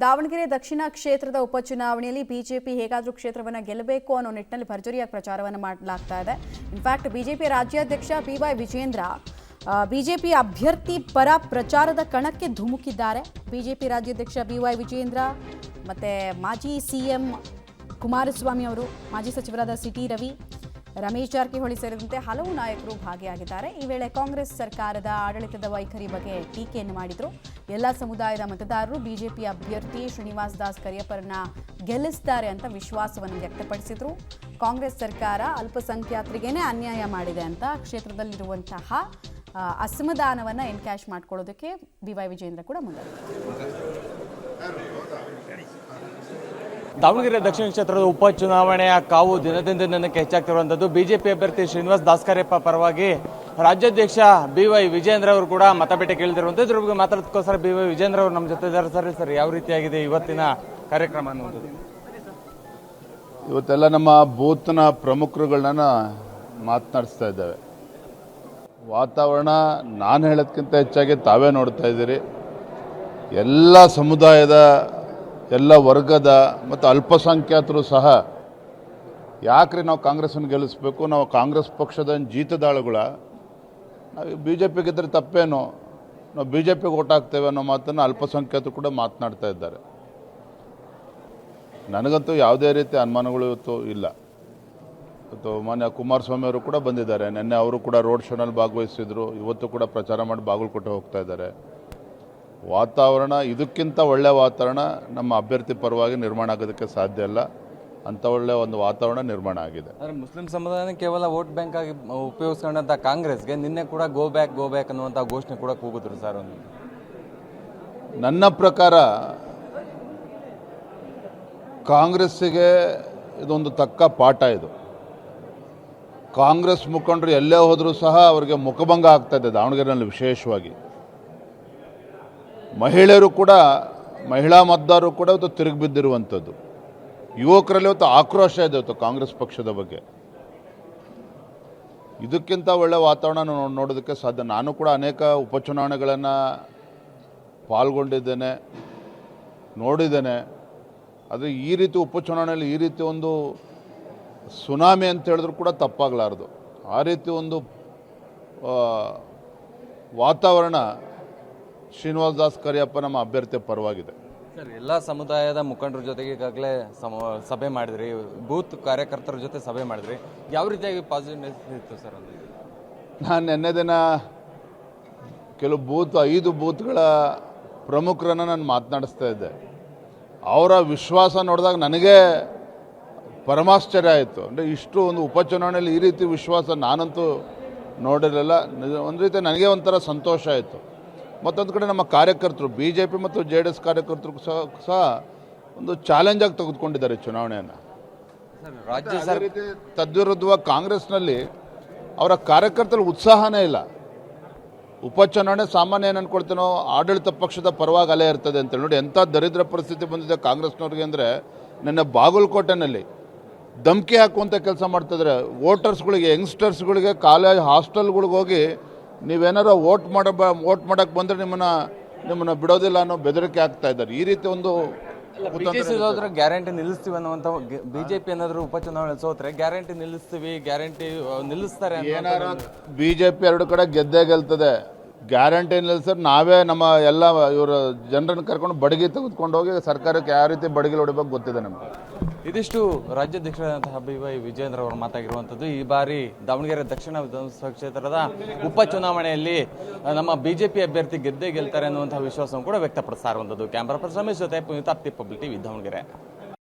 ದಾವಣಗೆರೆ ದಕ್ಷಿಣ ಕ್ಷೇತ್ರದ ಉಪಚುನಾವಣೆಯಲ್ಲಿ ಬಿಜೆಪಿ ಹೇಗಾದರೂ ಕ್ಷೇತ್ರವನ್ನು ಗೆಲ್ಲಬೇಕು ಅನ್ನೋ ನಿಟ್ಟಿನಲ್ಲಿ ಭರ್ಜರಿಯಾಗಿ ಪ್ರಚಾರವನ್ನು ಮಾಡಲಾಗ್ತಾ ಇದೆ. ಇನ್ಫ್ಯಾಕ್ಟ್ ಬಿಜೆಪಿ ರಾಜ್ಯಾಧ್ಯಕ್ಷ BY ವಿಜೇಂದ್ರ ಬಿಜೆಪಿ ಅಭ್ಯರ್ಥಿ ಪರ ಪ್ರಚಾರದ ಕಣಕ್ಕೆ ಧುಮುಕಿದ್ದಾರೆ. ಬಿಜೆಪಿ ರಾಜ್ಯಾಧ್ಯಕ್ಷ BY ವಿಜೇಂದ್ರ ಮತ್ತು ಮಾಜಿ CM ಕುಮಾರಸ್ವಾಮಿ ಅವರು, ಮಾಜಿ ಸಚಿವರಾದ CT ರವಿ, ರಮೇಶ್ ಜಾರಕಿಹೊಳಿ ಸೇರಿದಂತೆ ಹಲವು ನಾಯಕರು ಭಾಗಿಯಾಗಿದ್ದಾರೆ. ಈ ವೇಳೆ ಕಾಂಗ್ರೆಸ್ ಸರ್ಕಾರದ ಆಡಳಿತದ ವೈಖರಿ ಬಗ್ಗೆ ಟೀಕೆಯನ್ನು ಮಾಡಿದರು. ಎಲ್ಲ ಸಮುದಾಯದ ಮತದಾರರು ಬಿಜೆಪಿ ಅಭ್ಯರ್ಥಿ ಶ್ರೀನಿವಾಸ್ ದಾಸ್ ಕರಿಯಪ್ಪರನ್ನ ಗೆಲ್ಲಿಸ್ತಾರೆ ಅಂತ ವಿಶ್ವಾಸವನ್ನು ವ್ಯಕ್ತಪಡಿಸಿದರು. ಕಾಂಗ್ರೆಸ್ ಸರ್ಕಾರ ಅಲ್ಪಸಂಖ್ಯಾತರಿಗೇನೆ ಅನ್ಯಾಯ ಮಾಡಿದೆ ಅಂತ ಕ್ಷೇತ್ರದಲ್ಲಿರುವಂತಹ ಅಸಮಾಧಾನವನ್ನು ಎನ್ಕ್ಯಾಶ್ ಮಾಡ್ಕೊಳ್ಳೋದಕ್ಕೆ BY ವಿಜೇಂದ್ರ ಕೂಡ ಮುಂದಾಗಿದ್ದಾರೆ. ದಾವಣಗೆರೆ ದಕ್ಷಿಣ ಕ್ಷೇತ್ರದ ಉಪಚುನಾವಣೆಯ ಕಾವು ದಿನದಿಂದ ದಿನಕ್ಕೆ ಹೆಚ್ಚಾಗ್ತಿರುವಂಥದ್ದು. ಬಿಜೆಪಿ ಅಭ್ಯರ್ಥಿ ಶ್ರೀನಿವಾಸ್ ದಾಸ್ ಕರಿಯಪ್ಪ ಪರವಾಗಿ ರಾಜ್ಯಾಧ್ಯಕ್ಷ BY ವಿಜೇಂದ್ರ ಅವರು ಕೂಡ ಮತಬೇಟೆ ಕೇಳಿದಿರುವಂಥದ್ದು. ಇದ್ರ ಬಗ್ಗೆ ಮಾತಾಡೋದಕ್ಕೋಸ್ಕರ BY ವಿಜೇಂದ್ರ ಅವರು ನಮ್ಮ ಜೊತೆ ಇದ್ದಾರೆ. ಸರ್, ಯಾವ ರೀತಿಯಾಗಿದೆ ಇವತ್ತಿನ ಕಾರ್ಯಕ್ರಮ ಅನ್ನುವಂಥದ್ದು? ಇವತ್ತೆಲ್ಲ ನಮ್ಮ ಬೂತ್ನ ಪ್ರಮುಖರುಗಳನ್ನ ಮಾತನಾಡಿಸ್ತಾ ಇದ್ದೇವೆ. ವಾತಾವರಣ ನಾನು ಹೇಳೋದಕ್ಕಿಂತ ಹೆಚ್ಚಾಗಿ ತಾವೇ ನೋಡ್ತಾ ಇದ್ದೀರಿ. ಎಲ್ಲ ಸಮುದಾಯದ, ಎಲ್ಲ ವರ್ಗದ ಮತ್ತು ಅಲ್ಪಸಂಖ್ಯಾತರು ಸಹ ಯಾಕ್ರಿ ನಾವು ಕಾಂಗ್ರೆಸ್ಸನ್ನು ಗೆಲ್ಲಿಸ್ಬೇಕು, ನಾವು ಕಾಂಗ್ರೆಸ್ ಪಕ್ಷದ ಜೀತದಾಳುಗಳ, ನಾವು BJP ಗೆದ್ದರೆ ತಪ್ಪೇನು, ನಾವು BJP ಓಟ್ ಹಾಕ್ತೇವೆ ಅನ್ನೋ ಮಾತನ್ನು ಅಲ್ಪಸಂಖ್ಯಾತರು ಕೂಡ ಮಾತನಾಡ್ತಾ ಇದ್ದಾರೆ. ನನಗಂತೂ ಯಾವುದೇ ರೀತಿ ಅನುಮಾನಗಳು ಇವತ್ತು ಇಲ್ಲ. ಇವತ್ತು ಮಾನ್ಯ ಕುಮಾರಸ್ವಾಮಿ ಅವರು ಕೂಡ ಬಂದಿದ್ದಾರೆ. ನಿನ್ನೆ ಅವರು ಕೂಡ ರೋಡ್ ಶೋನಲ್ಲಿ ಭಾಗವಹಿಸಿದ್ರು. ಇವತ್ತು ಕೂಡ ಪ್ರಚಾರ ಮಾಡಿ ಬಾಗಲಕೋಟೆ ಹೋಗ್ತಾ ಇದ್ದಾರೆ. ವಾತಾವರಣ ಇದಕ್ಕಿಂತ ಒಳ್ಳೆಯ ವಾತಾವರಣ ನಮ್ಮ ಅಭ್ಯರ್ಥಿ ಪರವಾಗಿ ನಿರ್ಮಾಣ ಆಗೋದಕ್ಕೆ ಸಾಧ್ಯ ಇಲ್ಲ. ಅಂಥ ಒಳ್ಳೆಯ ಒಂದು ವಾತಾವರಣ ನಿರ್ಮಾಣ ಆಗಿದೆ. ಆದರೆ ಮುಸ್ಲಿಂ ಸಮುದಾಯನ ಕೇವಲ ವೋಟ್ ಬ್ಯಾಂಕ್ ಆಗಿ ಉಪಯೋಗಿಸ್ಕೊಂಡಂಥ ಕಾಂಗ್ರೆಸ್ಗೆ ನಿನ್ನೆ ಕೂಡ ಗೋ ಬ್ಯಾಕ್ ಅನ್ನುವಂಥ ಘೋಷಣೆ ಕೂಡ ಕೂಗಿದ್ರು ಸರ್. ನನ್ನ ಪ್ರಕಾರ ಕಾಂಗ್ರೆಸ್ಸಿಗೆ ಇದೊಂದು ತಕ್ಕ ಪಾಠ. ಇದು ಕಾಂಗ್ರೆಸ್ ಮುಖಂಡರು ಎಲ್ಲೇ ಹೋದರೂ ಸಹ ಅವರಿಗೆ ಮುಖಭಂಗ ಆಗ್ತಾ ಇದೆ. ದಾವಣಗೆರೆಯಲ್ಲಿ ವಿಶೇಷವಾಗಿ ಮಹಿಳೆಯರು ಕೂಡ, ಮಹಿಳಾ ಮತದಾರರು ಕೂಡ ಇವತ್ತು ತಿರುಗಿ ಬಿದ್ದಿರುವಂಥದ್ದು. ಯುವಕರಲ್ಲಿ ಇವತ್ತು ಆಕ್ರೋಶ ಇದೆ ಇವತ್ತು ಕಾಂಗ್ರೆಸ್ ಪಕ್ಷದ ಬಗ್ಗೆ. ಇದಕ್ಕಿಂತ ಒಳ್ಳೆಯ ವಾತಾವರಣ ನೋಡೋದಕ್ಕೆ ಸಾಧ್ಯ. ನಾನು ಕೂಡ ಅನೇಕ ಉಪಚುನಾವಣೆಗಳನ್ನು ಪಾಲ್ಗೊಂಡಿದ್ದೇನೆ, ನೋಡಿದ್ದೇನೆ. ಆದರೆ ಈ ರೀತಿ ಉಪಚುನಾವಣೆಯಲ್ಲಿ ಈ ರೀತಿ ಒಂದು ಸುನಾಮಿ ಅಂತ ಹೇಳಿದ್ರು ಕೂಡ ತಪ್ಪಾಗಲಾರದು. ಆ ರೀತಿ ಒಂದು ವಾತಾವರಣ ಶ್ರೀನಿವಾಸ್ ದಾಸ್ ಕರಿಯಪ್ಪ ನಮ್ಮ ಅಭ್ಯರ್ಥಿಯ ಪರವಾಗಿದೆ. ಸರ್, ಎಲ್ಲ ಸಮುದಾಯದ ಮುಖಂಡರ ಜೊತೆಗೆ ಈಗಾಗಲೇ ಸಭೆ ಮಾಡಿದ್ರಿ, ಬೂತ್ ಕಾರ್ಯಕರ್ತರ ಜೊತೆ ಸಭೆ ಮಾಡಿದ್ರಿ. ಯಾವ ರೀತಿಯಾಗಿ ಪಾಸಿಟಿವ್ನೆಸ್ ಇತ್ತು ಸರ್? ನಾನು ನಿನ್ನೆ ದಿನ ಕೆಲವು 5 ಬೂತ್ಗಳ ಪ್ರಮುಖರನ್ನು ನಾನು ಮಾತನಾಡಿಸ್ತಾ ಇದ್ದೆ. ಅವರ ವಿಶ್ವಾಸ ನೋಡಿದಾಗ ನನಗೆ ಪರಮಾಶ್ಚರ್ಯ ಆಯಿತು. ಅಂದರೆ ಇಷ್ಟು ಒಂದು ಉಪಚುನಾವಣೆಯಲ್ಲಿ ಈ ರೀತಿ ವಿಶ್ವಾಸ ನಾನಂತೂ ನೋಡಿರಲಿಲ್ಲ. ಒಂದು ರೀತಿ ನನಗೆ ಒಂಥರ ಸಂತೋಷ ಆಯಿತು. ಮತ್ತೊಂದು ಕಡೆ ನಮ್ಮ ಕಾರ್ಯಕರ್ತರು, BJP ಮತ್ತು JDS ಕಾರ್ಯಕರ್ತರು ಸಹ ಒಂದು ಚಾಲೆಂಜಾಗಿ ತೆಗೆದುಕೊಂಡಿದ್ದಾರೆ ಚುನಾವಣೆಯನ್ನು. ರಾಜ್ಯ ರೀತಿ ತದ್ವಿರುದ್ಧವಾಗಿ ಕಾಂಗ್ರೆಸ್ನಲ್ಲಿ ಅವರ ಕಾರ್ಯಕರ್ತರ ಉತ್ಸಾಹನೇ ಇಲ್ಲ. ಉಪಚುನಾವಣೆ ಸಾಮಾನ್ಯ ಏನು ಅಂದ್ಕೊಳ್ತೇನೋ ಆಡಳಿತ ಪಕ್ಷದ ಪರವಾಗಿ ಅಲೆ ಇರ್ತದೆ ಅಂತೇಳಿ. ನೋಡಿ ಎಂಥ ದರಿದ್ರ ಪರಿಸ್ಥಿತಿ ಬಂದಿದೆ ಕಾಂಗ್ರೆಸ್ನವ್ರಿಗೆ ಅಂದರೆ, ನಿನ್ನೆ ಬಾಗಲಕೋಟೆನಲ್ಲಿ ಧಮಕಿ ಹಾಕುವಂಥ ಕೆಲಸ ಮಾಡ್ತಿದ್ರೆ. ವೋಟರ್ಸ್ಗಳಿಗೆ, ಯಂಗ್ಸ್ಟರ್ಸ್ಗಳಿಗೆ ಕಾಲೇಜ್ ಹಾಸ್ಟೆಲ್ಗಳಿಗೆ ಹೋಗಿ ನೀವೇನಾರು ವೋಟ್ ಮಾಡೋಕ್ಕೆ ಬಂದರೆ ನಿಮ್ಮನ್ನು ಬಿಡೋದಿಲ್ಲ ಅನ್ನೋ ಬೆದರಿಕೆ ಆಗ್ತಾ ಇದ್ದಾರೆ. ಈ ರೀತಿ ಒಂದು ಗ್ಯಾರಂಟಿ ನಿಲ್ಲಿಸ್ತೀವಿ ಅನ್ನುವಂಥ BJP ಏನಾದರೂ ಉಪಚುನಾವಣೆ ಸೋತ್ರೆ ಗ್ಯಾರಂಟಿ ನಿಲ್ಲಿಸ್ತೀವಿ, ಗ್ಯಾರಂಟಿ ನಿಲ್ಲಿಸ್ತಾರೆ. ಏನಾರ BJP 2 ಕಡೆ ಗೆದ್ದೇ ಗೆಲ್ತದೆ. ಗ್ಯಾರಂಟಿ ನಿಲ್ಲಿಸಿದ್ರೆ ನಾವೇ ನಮ್ಮ ಎಲ್ಲ ಇವರು ಜನರನ್ನು ಕರ್ಕೊಂಡು ಬಡಗಿ ತೆಗೆದುಕೊಂಡು ಹೋಗಿ ಸರ್ಕಾರಕ್ಕೆ ಯಾವ ರೀತಿ ಬಡಗಿ ಹೊಡಿಬೇಕು ಗೊತ್ತಿದೆ ನಮಗೆ. ಇದಿಷ್ಟು ರಾಜ್ಯಾಧ್ಯಕ್ಷರಾದಂತಹ BY ವಿಜೇಂದ್ರ ಅವರು ಮಾತಾಗಿರುವಂಥದ್ದು. ಈ ಬಾರಿ ದಾವಣಗೆರೆ ದಕ್ಷಿಣ ವಿಧಾನಸಭಾ ಕ್ಷೇತ್ರದ ಉಪಚುನಾವಣೆಯಲ್ಲಿ ನಮ್ಮ BJP ಅಭ್ಯರ್ಥಿ ಗೆದ್ದೇ ಗೆಲ್ತಾರೆ ಅನ್ನುವಂತಹ ವಿಶ್ವಾಸವನ್ನು ಕೂಡ ವ್ಯಕ್ತಪಡಿಸ್ತಾ ಇರುವಂಥದ್ದು. ಕ್ಯಾಮರಾ ಪರ್ಸನ್ ರಮೇಶ್ ಜೊತೆ ಪುನೀತ್, ಪಬ್ಲಿಕ್ ಟಿವಿ, ದಾವಣಗೆರೆ.